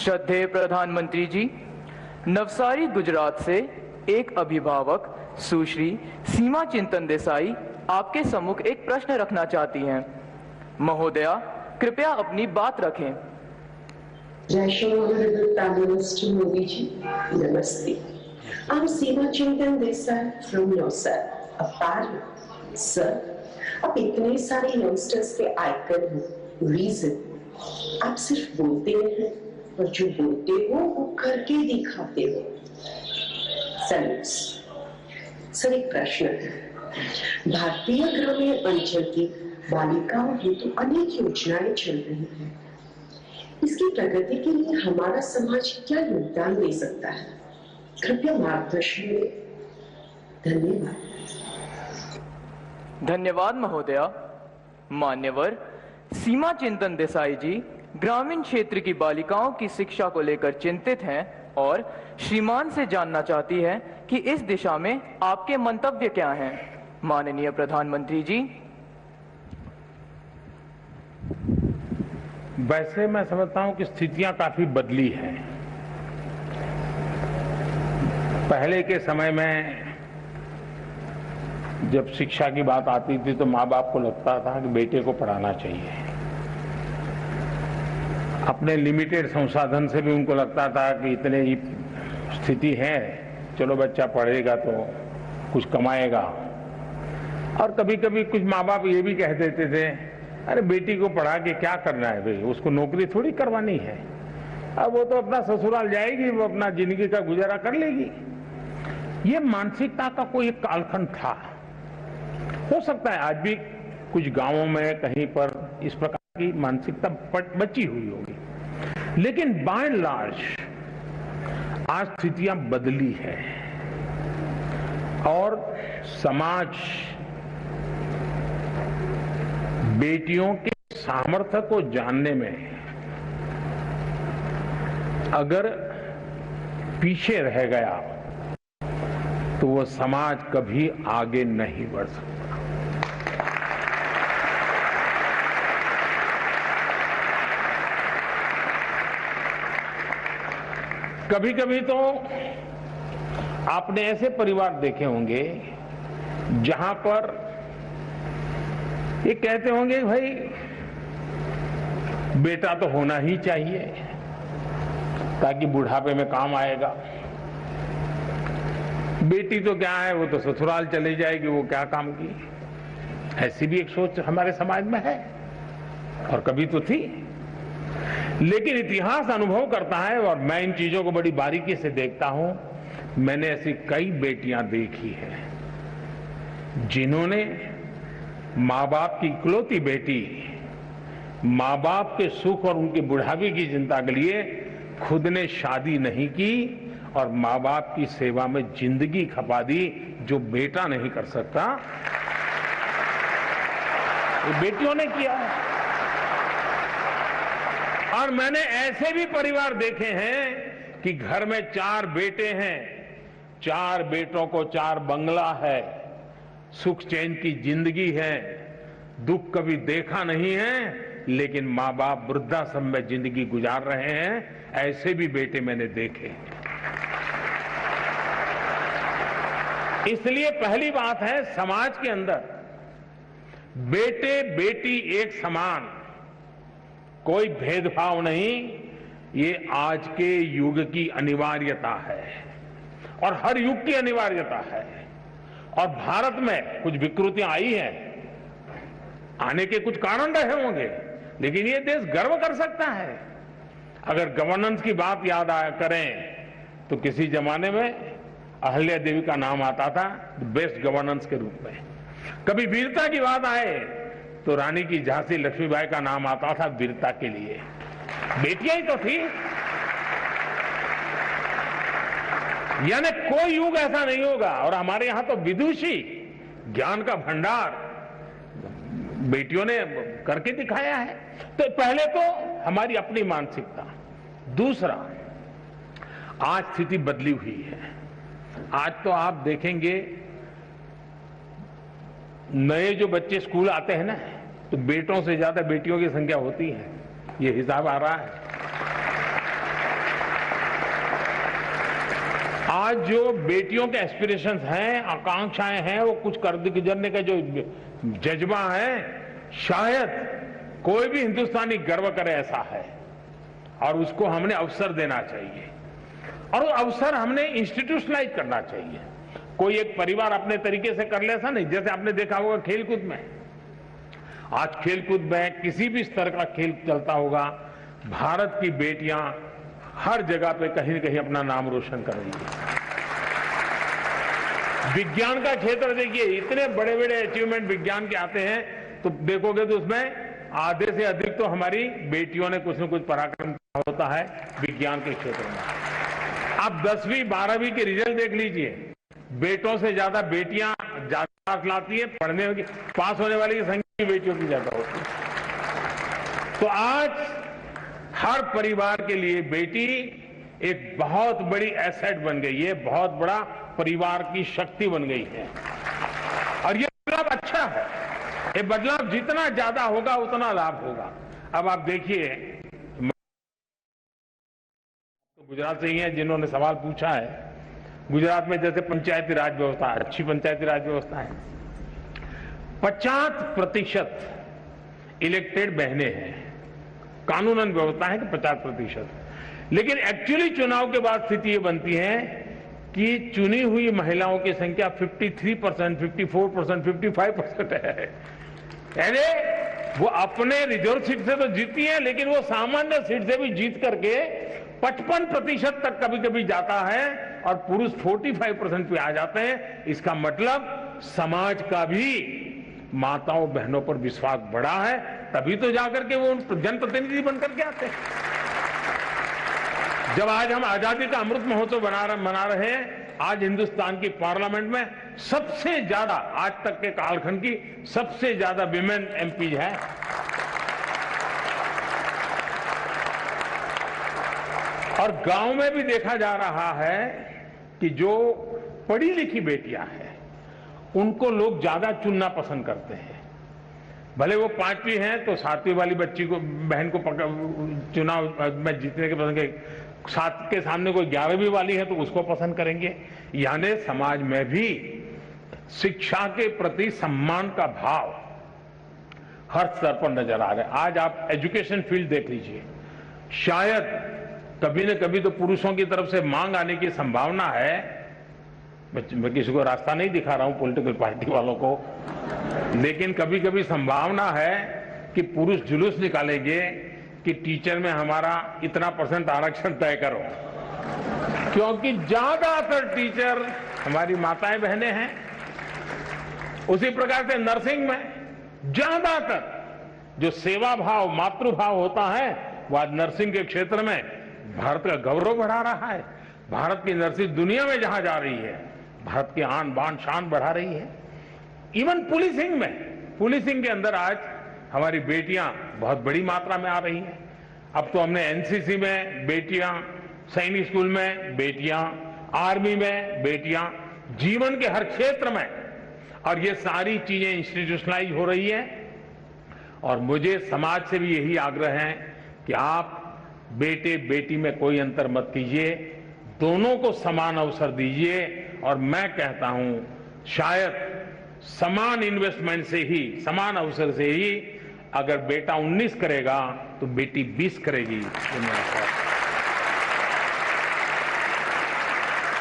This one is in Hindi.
श्रद्धेय प्रधानमंत्री जी, नवसारी गुजरात से एक अभिभावक सुश्री सीमा चिंतन देसाई आपके सम्मुख एक प्रश्न रखना चाहती हैं। महोदया, कृपया अपनी बात रखें। मोदी जी, नमस्ते। I'm Seema Chintan Desai from Navsari, a parent. Sir, आप इतने सारे यंगस्टर्स के आइकन हो, रीजन। आप सिर्फ बोलते हैं और जो बोलते हो वो करके दिखाते हो। सैल्यूट्स। सर, एक प्रश्न है। भारतीय ग्रामीण अंचल की बालिकाओं हेतु अनेक योजनाएं चल रही हैं। इसकी प्रगति के लिए हमारा समाज क्या योगदान दे सकता है? कृपया मार्गदर्शन दें। धन्यवाद। धन्यवाद महोदया। मान्यवर सीमा चिंतन देसाई जी ग्रामीण क्षेत्र की बालिकाओं की शिक्षा को लेकर चिंतित हैं और श्रीमान से जानना चाहती है कि इस दिशा में आपके मंतव्य क्या हैं। माननीय प्रधानमंत्री जी। वैसे मैं समझता हूं कि स्थितियां काफी बदली हैं। पहले के समय में जब शिक्षा की बात आती थी तो माँ बाप को लगता था कि बेटे को पढ़ाना चाहिए। अपने लिमिटेड संसाधन से भी उनको लगता था कि इतने ही स्थिति है, चलो बच्चा पढ़ेगा तो कुछ कमाएगा। और कभी कभी कुछ माँ बाप ये भी कह देते थे, अरे बेटी को पढ़ा के क्या करना है भाई, उसको नौकरी थोड़ी करवानी है, अब वो तो अपना ससुराल जाएगी, वो अपना जिंदगी का गुजारा कर लेगी। ये मानसिकता का कोई एक कालखंड था। हो सकता है आज भी कुछ गांवों में कहीं पर इस प्रकार की मानसिकता बची हुई होगी, लेकिन बाय एंड लार्ज आज स्थितियां बदली है और समाज बेटियों के सामर्थ्य को जानने में अगर पीछे रह गया तो वो समाज कभी आगे नहीं बढ़ सकता। कभी कभी तो आपने ऐसे परिवार देखे होंगे जहां पर ये कहते होंगे भाई बेटा तो होना ही चाहिए ताकि बुढ़ापे में काम आएगा, बेटी तो क्या है वो तो ससुराल चली जाएगी, वो क्या काम की। ऐसी भी एक सोच हमारे समाज में है और कभी तो थी। लेकिन इतिहास अनुभव करता है और मैं इन चीजों को बड़ी बारीकी से देखता हूं। मैंने ऐसी कई बेटियां देखी हैं जिन्होंने माँ बाप की इकलौती बेटी, माँ बाप के सुख और उनकी बुढ़ापे की चिंता के लिए खुद ने शादी नहीं की और माँ बाप की सेवा में जिंदगी खपा दी, जो बेटा नहीं कर सकता, ये बेटियों ने किया। और मैंने ऐसे भी परिवार देखे हैं कि घर में 4 बेटे हैं, 4 बेटों को 4 बंगला है, सुख चैन की जिंदगी है, दुख कभी देखा नहीं है, लेकिन माँ बाप वृद्धाश्रम में जिंदगी गुजार रहे हैं। ऐसे भी बेटे मैंने देखे। इसलिए पहली बात है, समाज के अंदर बेटे बेटी एक समान, कोई भेदभाव नहीं, ये आज के युग की अनिवार्यता है और हर युग की अनिवार्यता है। और भारत में कुछ विकृतियां आई हैं, आने के कुछ कारण रहे होंगे, लेकिन ये देश गर्व कर सकता है। अगर गवर्नेंस की बात याद आया करें तो किसी जमाने में अहल्या देवी का नाम आता था बेस्ट गवर्नेंस के रूप में। कभी वीरता की बात आए तो रानी की झांसी लक्ष्मीबाई का नाम आता था वीरता के लिए। बेटियां ही तो थी। यानी कोई युग ऐसा नहीं होगा। और हमारे यहां तो विदुषी, ज्ञान का भंडार बेटियों ने करके दिखाया है। तो पहले तो हमारी अपनी मानसिकता, दूसरा आज स्थिति बदली हुई है। आज तो आप देखेंगे नए जो बच्चे स्कूल आते हैं ना, तो बेटों से ज्यादा बेटियों की संख्या होती है, ये हिसाब आ रहा है। आज जो बेटियों के एस्पिरेशंस हैं, आकांक्षाएं हैं, वो कुछ कर गुजरने का जो जज्बा है, शायद कोई भी हिंदुस्तानी गर्व करे ऐसा है। और उसको हमने अवसर देना चाहिए, और वो अवसर हमने इंस्टीट्यूशनलाइज करना चाहिए। कोई एक परिवार अपने तरीके से कर ले ऐसा नहीं। जैसे आपने देखा होगा खेलकूद में, आज खेलकूद में किसी भी स्तर का खेल चलता होगा, भारत की बेटियां हर जगह पे कहीं न कहीं अपना नाम रोशन कर रही है। विज्ञान का क्षेत्र देखिए, इतने बड़े बड़े अचीवमेंट विज्ञान के आते हैं, तो देखोगे तो उसमें आधे से अधिक तो हमारी बेटियों ने कुछ न कुछ पराक्रम होता है विज्ञान के क्षेत्र में। आप 10वीं 12वीं के रिजल्ट देख लीजिए, बेटों से ज्यादा बेटियां ज्यादा लाती है, पढ़ने की पास होने वाली की संख्या बेटियों की ज्यादा होती है। तो आज हर परिवार के लिए बेटी एक बहुत बड़ी एसेट बन गई है, बहुत बड़ा परिवार की शक्ति बन गई है। और ये बदलाव अच्छा है। ये बदलाव जितना ज्यादा होगा उतना लाभ होगा। अब आप देखिए, तो गुजरात से ही हैं जिन्होंने सवाल पूछा है। गुजरात में जैसे पंचायती राज व्यवस्था, अच्छी पंचायती राज व्यवस्था है, 50% इलेक्टेड बहनें हैं। कानूनन व्यवस्था है कि 50%, लेकिन एक्चुअली चुनाव के बाद स्थिति ये बनती है कि चुनी हुई महिलाओं की संख्या 53%, 54%, 55% है। यानी वो अपने रिजर्व सीट से तो जीती है, लेकिन वो सामान्य सीट से भी जीत करके 55% तक कभी कभी जाता है, और पुरुष 45% पे आ जाते हैं। इसका मतलब समाज का भी माताओं बहनों पर विश्वास बढ़ा है, तभी तो जाकर के वो जनप्रतिनिधि बनकर के आते हैं। जब आज हम आजादी का अमृत महोत्सव मना रहे हैं, आज हिंदुस्तान की पार्लियामेंट में सबसे ज्यादा, आज तक के कालखंड की सबसे ज्यादा विमेन एमपी है। और गांव में भी देखा जा रहा है कि जो पढ़ी लिखी बेटियां हैं उनको लोग ज्यादा चुनना पसंद करते हैं। भले वो 5वीं हैं तो 7वीं वाली बच्ची को, बहन को चुनाव में जीतने के पसंद, 7 के सामने कोई 11वीं वाली है तो उसको पसंद करेंगे। यानी समाज में भी शिक्षा के प्रति सम्मान का भाव हर स्तर पर नजर आ रहा है। आज आप एजुकेशन फील्ड देख लीजिए, शायद कभी न कभी तो पुरुषों की तरफ से मांग आने की संभावना है। मैं किसी को रास्ता नहीं दिखा रहा हूं, पॉलिटिकल पार्टी वालों को, लेकिन कभी कभी संभावना है कि पुरुष जुलूस निकालेंगे कि टीचर में हमारा इतना % आरक्षण तय करो, क्योंकि ज्यादातर टीचर हमारी माताएं बहनें हैं। उसी प्रकार से नर्सिंग में ज्यादातर जो सेवा भाव, मातृभाव होता है, वो आज नर्सिंग के क्षेत्र में भारत का गौरव बढ़ा रहा है। भारत की नर्सिंग दुनिया में जहां जा रही है, भारत की आन बान शान बढ़ा रही है। इवन पुलिसिंग में, पुलिसिंग के अंदर आज हमारी बेटियां बहुत बड़ी मात्रा में आ रही हैं। अब तो हमने एनसीसी में बेटियां, सैनिक स्कूल में बेटियां, आर्मी में बेटियां, जीवन के हर क्षेत्र में, और ये सारी चीजें इंस्टीट्यूशनलाइज हो रही है। और मुझे समाज से भी यही आग्रह है कि आप बेटे बेटी में कोई अंतर मत कीजिए, दोनों को समान अवसर दीजिए। और मैं कहता हूं शायद समान इन्वेस्टमेंट से ही, समान अवसर से ही अगर बेटा 19 करेगा तो बेटी 20 करेगी।